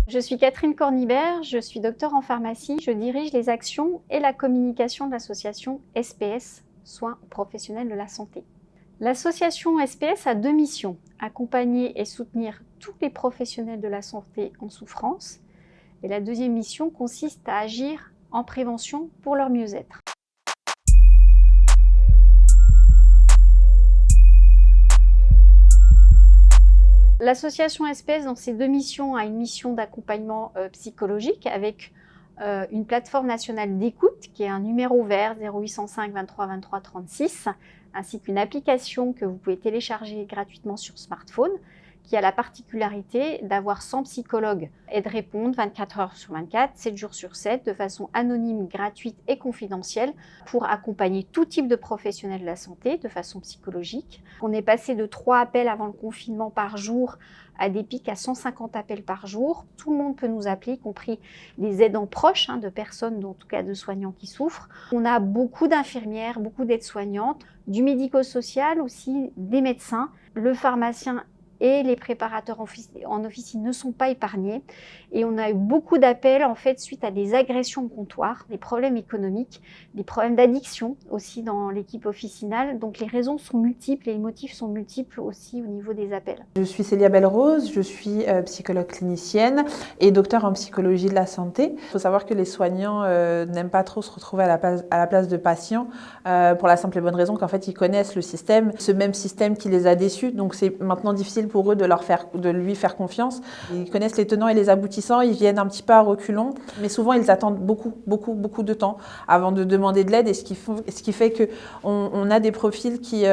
Je suis Catherine Cornibert, je suis docteure en pharmacie, je dirige les actions et la communication de l'association SPS, Soins professionnels de la santé. L'association SPS a deux missions, accompagner et soutenir tous les professionnels de la santé en souffrance. Et la deuxième mission consiste à agir en prévention pour leur mieux-être. L'association SPS, dans ses deux missions, a une mission d'accompagnement psychologique avec une plateforme nationale d'écoute qui est un numéro vert 0805 23 23 36, ainsi qu'une application que vous pouvez télécharger gratuitement sur smartphone, qui a la particularité d'avoir 100 psychologues et de répondre 24 heures sur 24, 7 jours sur 7, de façon anonyme, gratuite et confidentielle pour accompagner tout type de professionnels de la santé de façon psychologique. On est passé de 3 appels avant le confinement par jour à des pics à 150 appels par jour. Tout le monde peut nous appeler, y compris les aidants proches de personnes, en tout cas de soignants qui souffrent. On a beaucoup d'infirmières, beaucoup d'aides-soignantes, du médico-social aussi, des médecins, le pharmacien et les préparateurs en officine ne sont pas épargnés. Et on a eu beaucoup d'appels en fait suite à des agressions au comptoir, des problèmes économiques, des problèmes d'addiction aussi dans l'équipe officinale. Donc les raisons sont multiples et les motifs sont multiples aussi au niveau des appels. Je suis Célia Belrose, je suis psychologue clinicienne et docteur en psychologie de la santé. Il faut savoir que les soignants n'aiment pas trop se retrouver à la place de patients pour la simple et bonne raison qu'en fait ils connaissent le système, ce même système qui les a déçus. Donc c'est maintenant difficile pour eux de lui faire confiance. Ils connaissent les tenants et les aboutissants, ils viennent un petit peu à reculons, mais souvent ils attendent beaucoup de temps avant de demander de l'aide, et ce qui fait qu'on a des profils qui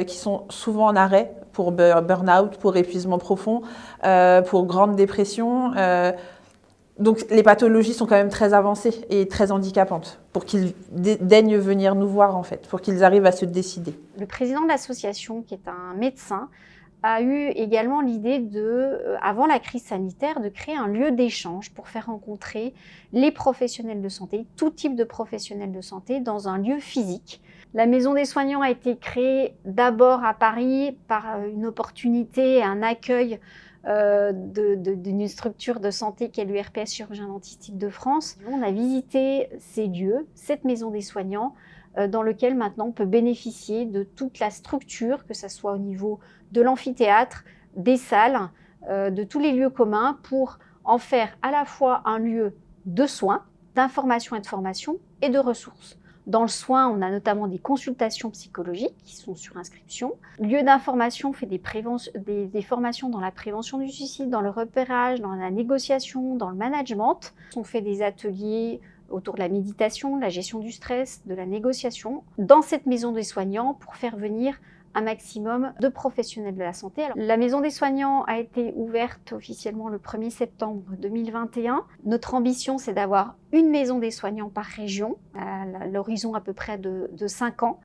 sont souvent en arrêt pour burn-out, pour épuisement profond, pour grande dépression. Donc les pathologies sont quand même très avancées et très handicapantes pour qu'ils daignent venir nous voir en fait, pour qu'ils arrivent à se décider. Le président de l'association, qui est un médecin, a eu également l'idée avant la crise sanitaire, de créer un lieu d'échange pour faire rencontrer les professionnels de santé, tout type de professionnels de santé, dans un lieu physique. La Maison des Soignants a été créée d'abord à Paris par une opportunité, un accueil d'une structure de santé qui est l'URPS Chirurgien Dentiste Île-de-France. On a visité ces lieux, cette Maison des Soignants, dans lequel maintenant on peut bénéficier de toute la structure, que ce soit au niveau de l'amphithéâtre, des salles, de tous les lieux communs, pour en faire à la fois un lieu de soins, d'information et de formation et de ressources. Dans le soin, on a notamment des consultations psychologiques qui sont sur inscription. Lieu d'information, on fait des formations dans la prévention du suicide, dans le repérage, dans la négociation, dans le management. On fait des ateliers autour de la méditation, de la gestion du stress, de la négociation, dans cette maison des soignants pour faire venir un maximum de professionnels de la santé. Alors, la Maison des Soignants a été ouverte officiellement le 1er septembre 2021. Notre ambition, c'est d'avoir une Maison des Soignants par région, à l'horizon à peu près de 5 ans.